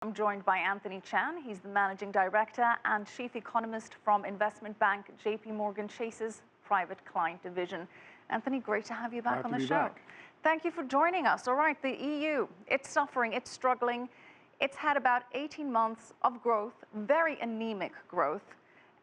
I'm joined by Anthony Chan. He's the Managing Director and Chief Economist from investment bank JP Morgan Chase's Private Client Division. Anthony, great to have you back on the show. Thank you for joining us. All right, the EU, it's suffering, it's struggling. It's had about 18 months of growth, very anemic growth.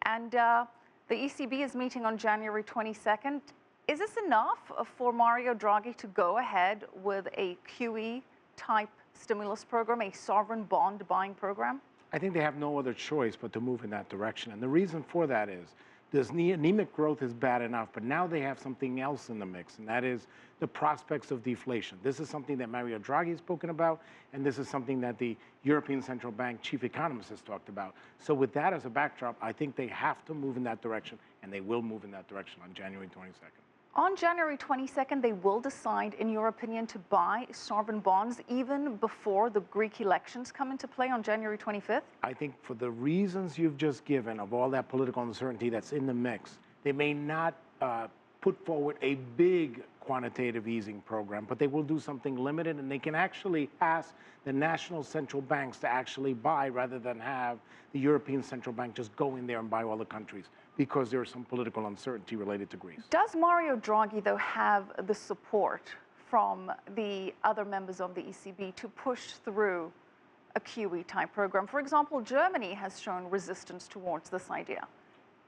And the ECB is meeting on January 22nd. Is this enough for Mario Draghi to go ahead with a QE-type stimulus program, a sovereign bond buying program? I think they have no other choice but to move in that direction. And the reason for that is this anemic growth is bad enough, but now they have something else in the mix, and that is the prospects of deflation. This is something that Mario Draghi has spoken about, and this is something that the European Central Bank chief economist has talked about. So with that as a backdrop, I think they have to move in that direction, and they will move in that direction on January 22nd. On January 22nd, they will decide, in your opinion, to buy sovereign bonds even before the Greek elections come into play on January 25th? I think for the reasons you've just given of all that political uncertainty that's in the mix, they may not put forward a big quantitative easing program, but they will do something limited, and they can actually ask the national central banks to actually buy rather than have the European Central Bank just go in there and buy all the countries, because there is some political uncertainty related to Greece. Does Mario Draghi, though, have the support from the other members of the ECB to push through a QE-type program? For example, Germany has shown resistance towards this idea.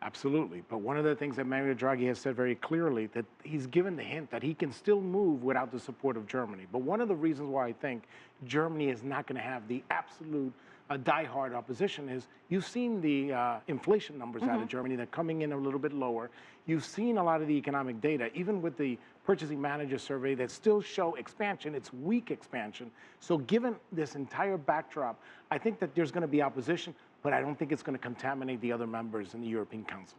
Absolutely. But one of the things that Mario Draghi has said very clearly, that he's given the hint that he can still move without the support of Germany. But one of the reasons why I think Germany is not going to have the absolute diehard opposition is you've seen the inflation numbers out of Germany. They're coming in a little bit lower. You've seen a lot of the economic data, even with the purchasing manager survey, that still show expansion. It's weak expansion. So given this entire backdrop, I think that there's going to be opposition, but I don't think it's going to contaminate the other members in the European Council.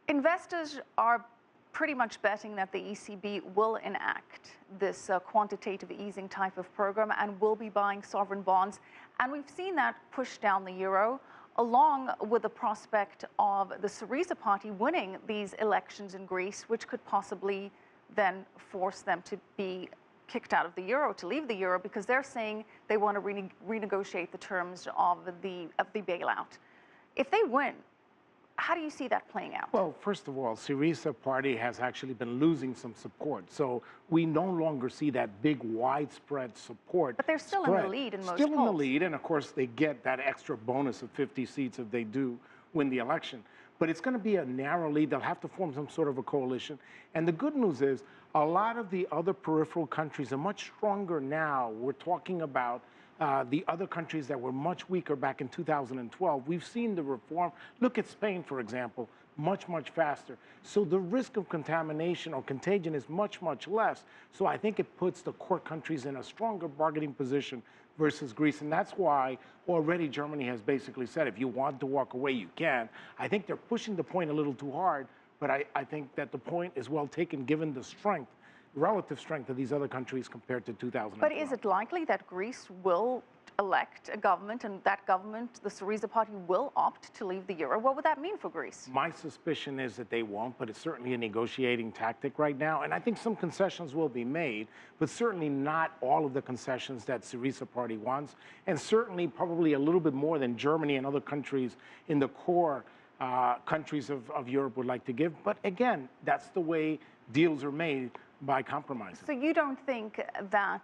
Investors are pretty much betting that the ECB will enact this quantitative easing type of program and will be buying sovereign bonds. And we've seen that push down the euro, along with the prospect of the Syriza party winning these elections in Greece, which could possibly then force them to be kicked out of the euro, to leave the euro, because they're saying they want to renegotiate the terms of the bailout. If they win, how do you see that playing out? Well, first of all, Syriza party has actually been losing some support. So we no longer see that big widespread support. But they're still in the lead in most polls. Still in the lead, and of course they get that extra bonus of 50 seats if they do win the election. But it's going to be a narrow lead. They'll have to form some sort of a coalition. And the good news is a lot of the other peripheral countries are much stronger now. We're talking about the other countries that were much weaker back in 2012. We've seen the reform. Look at Spain, for example, much, much faster. So the risk of contamination or contagion is much, much less. So I think it puts the core countries in a stronger bargaining position versus Greece. And that's why already Germany has basically said, if you want to walk away, you can. I think they're pushing the point a little too hard, but I think that the point is well taken given the strength, relative strength of these other countries compared to 2012. But is it likely that Greece will elect a government, and that government, the Syriza party, will opt to leave the euro? What would that mean for Greece? My suspicion is that they won't, but it's certainly a negotiating tactic right now. And I think some concessions will be made, but certainly not all of the concessions that Syriza party wants, and certainly probably a little bit more than Germany and other countries in the core countries of Europe would like to give. But again, that's the way deals are made, by compromises. So you don't think that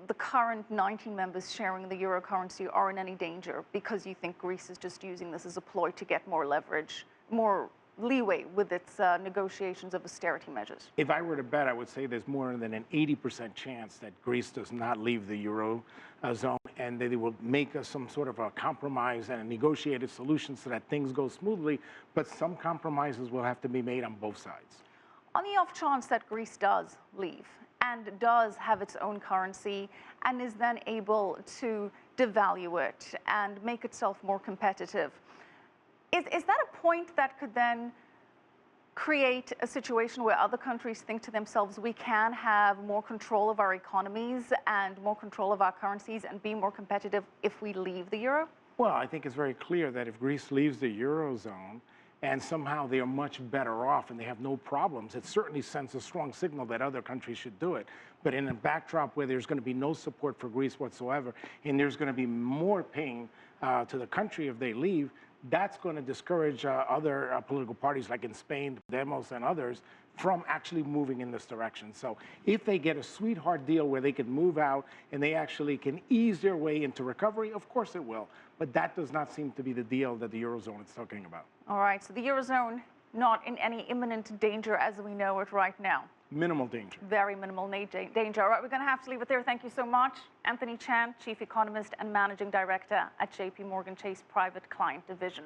the current 19 members sharing the euro currency are in any danger because you think Greece is just using this as a ploy to get more leverage, more leeway with its negotiations of austerity measures? If I were to bet, I would say there's more than an 80% chance that Greece does not leave the Eurozone, and they will make some sort of a compromise and a negotiated solution so that things go smoothly, but some compromises will have to be made on both sides. On the off chance that Greece does leave and does have its own currency and is then able to devalue it and make itself more competitive, is that a point that could then create a situation where other countries think to themselves, we can have more control of our economies and more control of our currencies and be more competitive if we leave the euro? Well, I think it's very clear that if Greece leaves the Eurozone, and somehow they are much better off and they have no problems, it certainly sends a strong signal that other countries should do it. But in a backdrop where there's going to be no support for Greece whatsoever, and there's going to be more pain to the country if they leave, that's going to discourage other political parties like in Spain, Demos and others, from actually moving in this direction. So if they get a sweetheart deal where they can move out and they actually can ease their way into recovery, of course it will. But that does not seem to be the deal that the Eurozone is talking about. All right, so the Eurozone not in any imminent danger as we know it right now. Minimal danger. Very minimal danger. All right, we're going to have to leave it there. Thank you so much. Anthony Chan, Chief Economist and Managing Director at JP Morgan Chase Private Client Division.